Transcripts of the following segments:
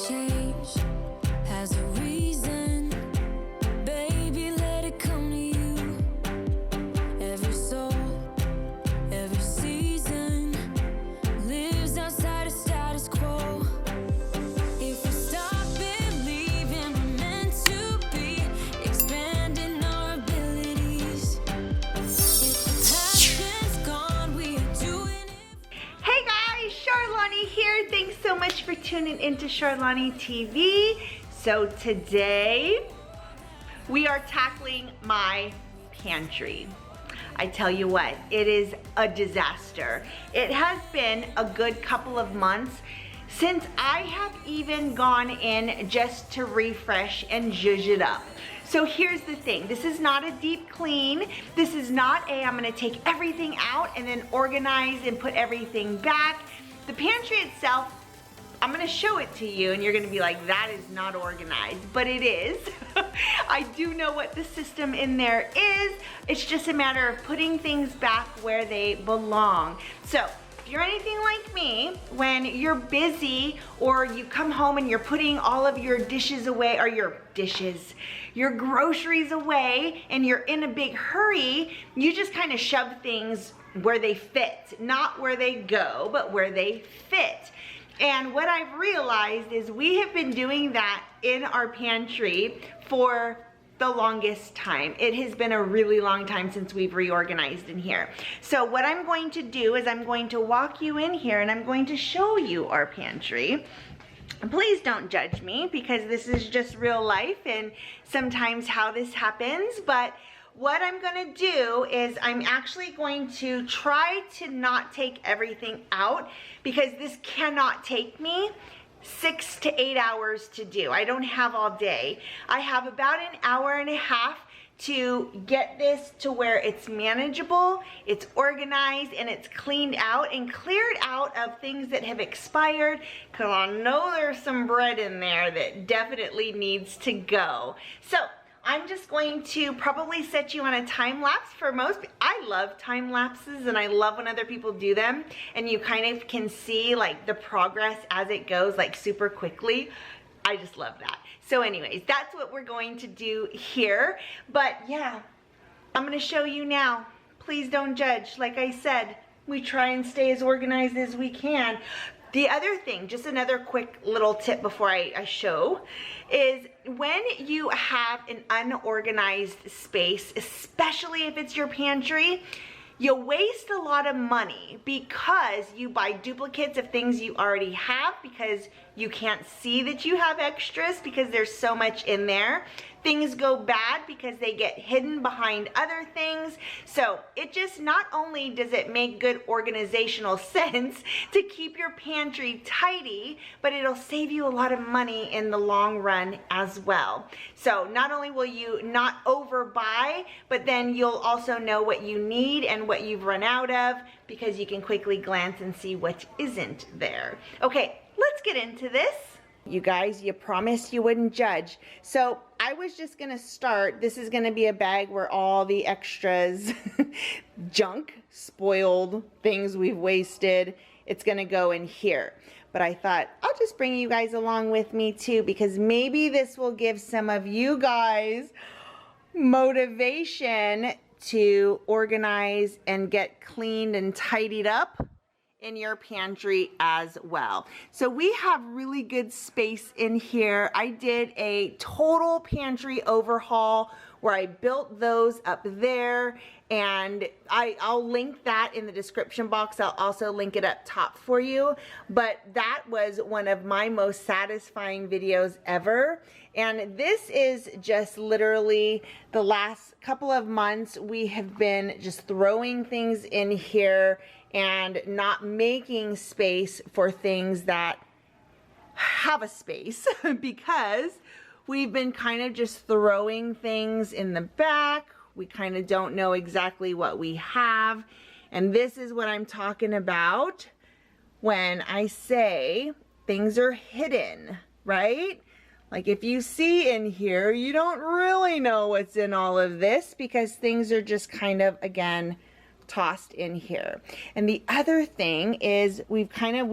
change has a reason. Baby, let it come to you. Every soul, every season lives outside of status quo. If we stop believing we're meant to be, expanding our abilities. If the passion's gone, we are doing it. Hey guys, Charlani here. Thanks so much for tuning into Charlani TV. So today we are tackling my pantry. I tell you what, it is a disaster. It has been a good couple of months since I have even gone in just to refresh and zhuzh it up. So here's the thing, this is not a deep clean. This is not I'm gonna take everything out and then organize and put everything back. The pantry itself, I'm gonna show it to you and you're gonna be like, that is not organized, but it is. I do know what the system in there is. It's just a matter of putting things back where they belong. So if you're anything like me, when you're busy or you come home and you're putting all of your dishes away, or your groceries away, and you're in a big hurry, you just kind of shove things where they fit, not where they go, but where they fit. And what I've realized is we have been doing that in our pantry for the longest time. It has been a really long time since we've reorganized in here. So what I'm going to do is I'm going to walk you in here and I'm going to show you our pantry. And please don't judge me because this is just real life and sometimes how this happens. But what I'm gonna do is I'm actually going to try to not take everything out because this cannot take me 6 to 8 hours to do. I don't have all day. I have about an hour and a half to get this to where it's manageable, it's organized, and it's cleaned out and cleared out of things that have expired, because I know there's some bread in there that definitely needs to go. So I'm just going to probably set you on a time lapse for most. I love time lapses and I love when other people do them and you kind of can see like the progress as it goes like super quickly. I just love that. So anyways, that's what we're going to do here. But yeah, I'm gonna show you now. Please don't judge. Like I said, we try and stay as organized as we can. The other thing, just another quick little tip before I show, is when you have an unorganized space, especially if it's your pantry, you waste a lot of money because you buy duplicates of things you already have because you can't see that you have extras because there's so much in there. Things go bad because they get hidden behind other things. So it just, not only does it make good organizational sense to keep your pantry tidy, but it'll save you a lot of money in the long run as well. So not only will you not overbuy, but then you'll also know what you need and what you've run out of because you can quickly glance and see what isn't there. Okay, let's get into this. You guys, you promised you wouldn't judge. So I was just gonna start. This is gonna be a bag where all the extras, junk, spoiled, things we've wasted, it's gonna go in here. But I thought I'll just bring you guys along with me too because maybe this will give some of you guys motivation to organize and get cleaned and tidied up in your pantry as well. So we have really good space in here. I did a total pantry overhaul where I built those up there, and I'll link that in the description box. I'll also link it up top for you. But that was one of my most satisfying videos ever. And this is just literally the last couple of months we have been just throwing things in here and not making space for things that have a space because we've been kind of just throwing things in the back. We kind of don't know exactly what we have. And this is what I'm talking about when I say things are hidden, right? Like if you see in here, you don't really know what's in all of this because things are just kind of, again, tossed in here. And the other thing is we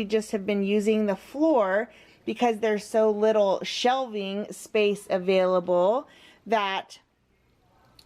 just have been using the floor because there's so little shelving space available that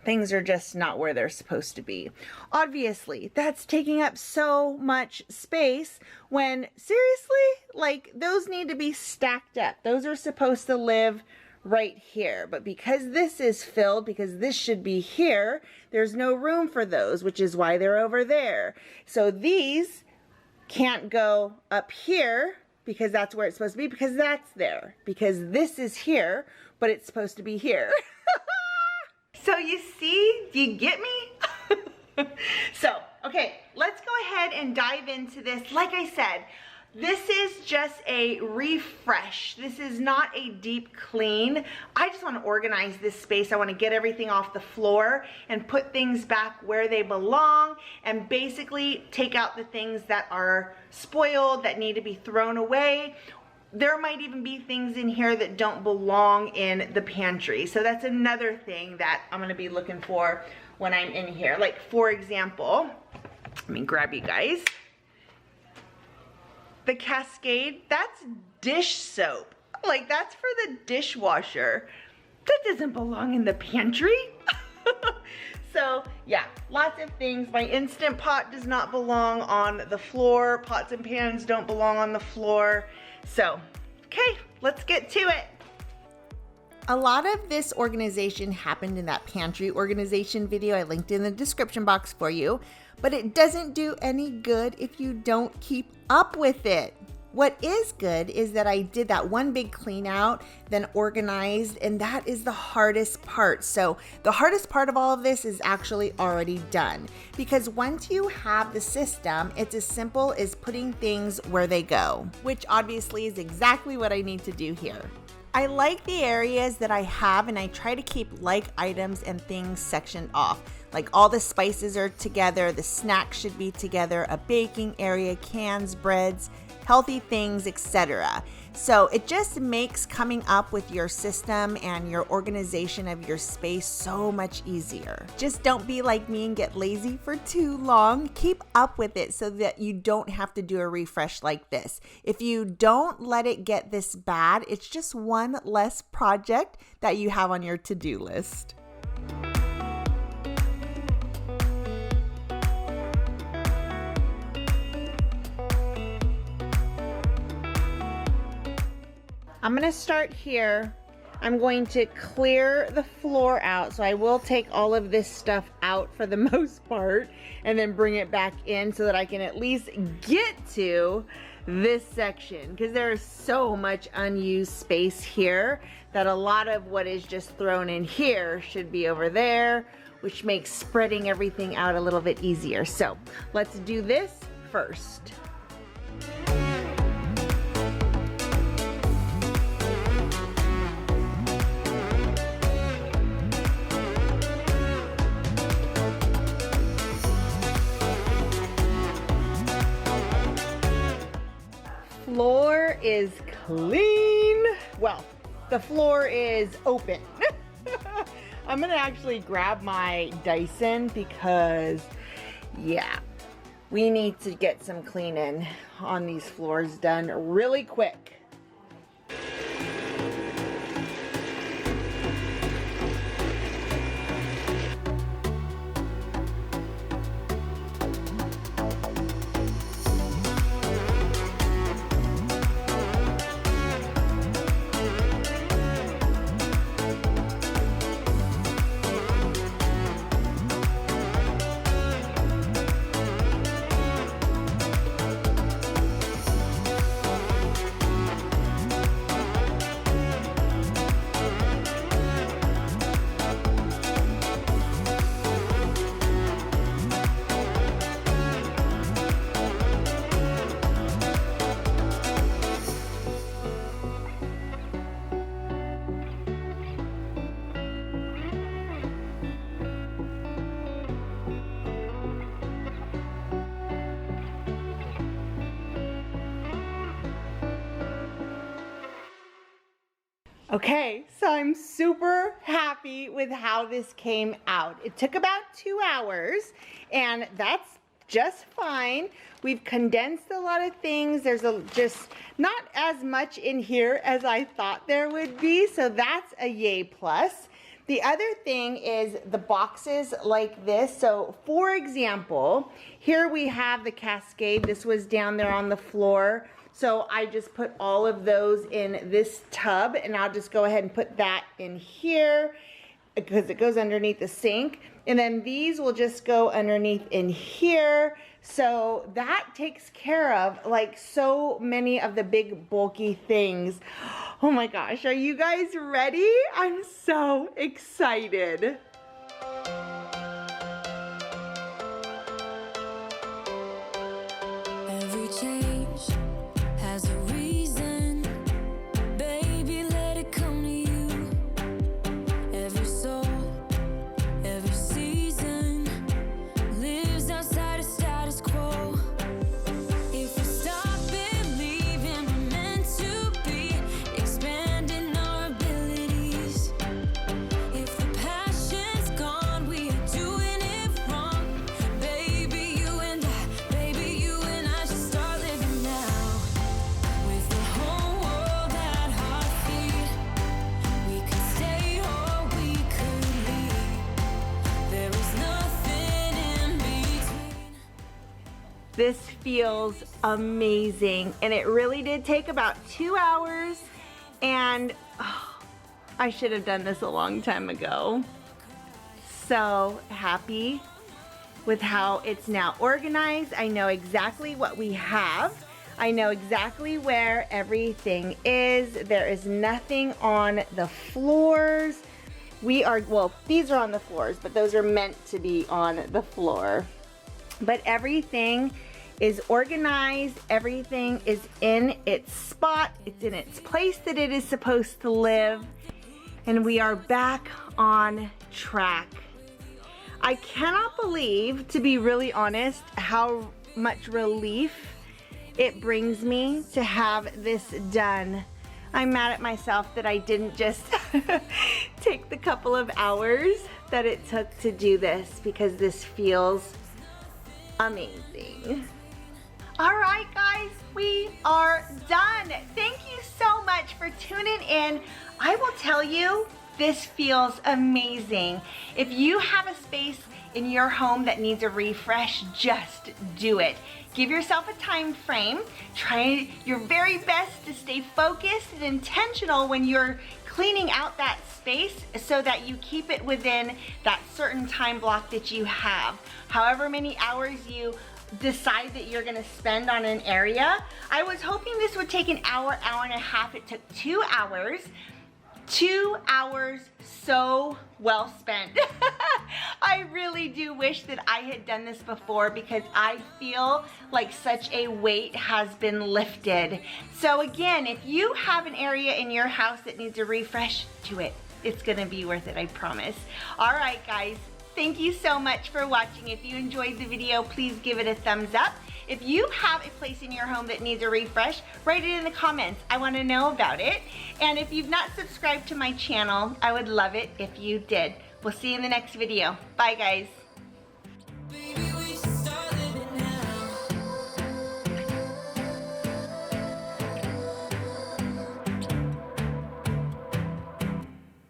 things are just not where they're supposed to be. Obviously, that's taking up so much space when seriously, like, those need to be stacked up. Those are supposed to live right here. But because this is filled, because this should be here, there's no room for those, which is why they're over there. So these can't go up here because that's where it's supposed to be, because that's there. Because this is here, but it's supposed to be here. So you see, do you get me? So, okay, let's go ahead and dive into this. Like I said, this is just a refresh. This is not a deep clean. I just want to organize this space. I want to get everything off the floor and put things back where they belong, and basically take out the things that are spoiled, that need to be thrown away. There might even be things in here that don't belong in the pantry. So that's another thing that I'm gonna be looking for when I'm in here. Like, for example, let me grab you guys. The Cascade, that's dish soap. Like, that's for the dishwasher. That doesn't belong in the pantry. So yeah, lots of things. My Instant Pot does not belong on the floor. Pots and pans don't belong on the floor. So, okay, let's get to it. A lot of this organization happened in that pantry organization video I linked in the description box for you, but it doesn't do any good if you don't keep up with it. What is good is that I did that one big clean out, then organized, and that is the hardest part. So the hardest part of all of this is actually already done, because once you have the system, it's as simple as putting things where they go, which obviously is exactly what I need to do here. I like the areas that I have, and I try to keep like items and things sectioned off. Like, all the spices are together, the snacks should be together, a baking area, cans, breads, healthy things, etc. So it just makes coming up with your system and your organization of your space so much easier. Just don't be like me and get lazy for too long. Keep up with it so that you don't have to do a refresh like this. If you don't let it get this bad, it's just one less project that you have on your to-do list. I'm gonna start here. I'm going to clear the floor out. So I will take all of this stuff out for the most part and then bring it back in so that I can at least get to this section, because there is so much unused space here that a lot of what is just thrown in here should be over there, which makes spreading everything out a little bit easier. So let's do this first. Floor is clean. Well, the floor is open. I'm gonna actually grab my Dyson because, yeah, we need to get some cleaning on these floors done really quick. Okay, so I'm super happy with how this came out. It took about 2 hours, and that's just fine. We've condensed a lot of things. There's just not as much in here as I thought there would be, so that's a yay plus. The other thing is the boxes like this. So for example, here we have the Cascade. This was down there on the floor. So I just put all of those in this tub, and I'll just go ahead and put that in here because it goes underneath the sink. And then these will just go underneath in here. So that takes care of like so many of the big bulky things. Oh my gosh, are you guys ready? I'm so excited. Every change has a reason. Baby, let it come to you. Every soul, every season lives outside of status quo. If we stop believing we're meant to be, expanding our abilities. If the passion's gone, we are doing it wrong. Baby, you and I should start living now. With the whole world at our feet, we could stay or we could leave. There is nothing in between. This feels amazing, and it really did take about 2 hours, and I should have done this a long time ago. So happy with how it's now organized. I know exactly what we have. I know exactly where everything is. There is nothing on the floors. Well, these are on the floors, but those are meant to be on the floor. But everything is organized. Everything is in its spot. It's in its place that it is supposed to live. And we are back on track. I cannot believe, to be really honest, how much relief it brings me to have this done. I'm mad at myself that I didn't just take the couple of hours that it took to do this, because this feels amazing. All right, guys, we are done. Thank you so much for tuning in. I will tell you, this feels amazing. If you have a space in your home that needs a refresh, just do it. Give yourself a time frame. Try your very best to stay focused and intentional when you're cleaning out that space, so that you keep it within that certain time block that you have. However many hours you decide that you're gonna spend on an area. I was hoping this would take an hour, hour and a half. It took 2 hours. 2 hours so well spent. I really do wish that I had done this before, because I feel like such a weight has been lifted. So again, if you have an area in your house that needs a refresh, do it. It's gonna be worth it, I promise. All right, guys. Thank you so much for watching. If you enjoyed the video, please give it a thumbs up. If you have a place in your home that needs a refresh, write it in the comments. I want to know about it. And if you've not subscribed to my channel, I would love it if you did. We'll see you in the next video. Bye, guys.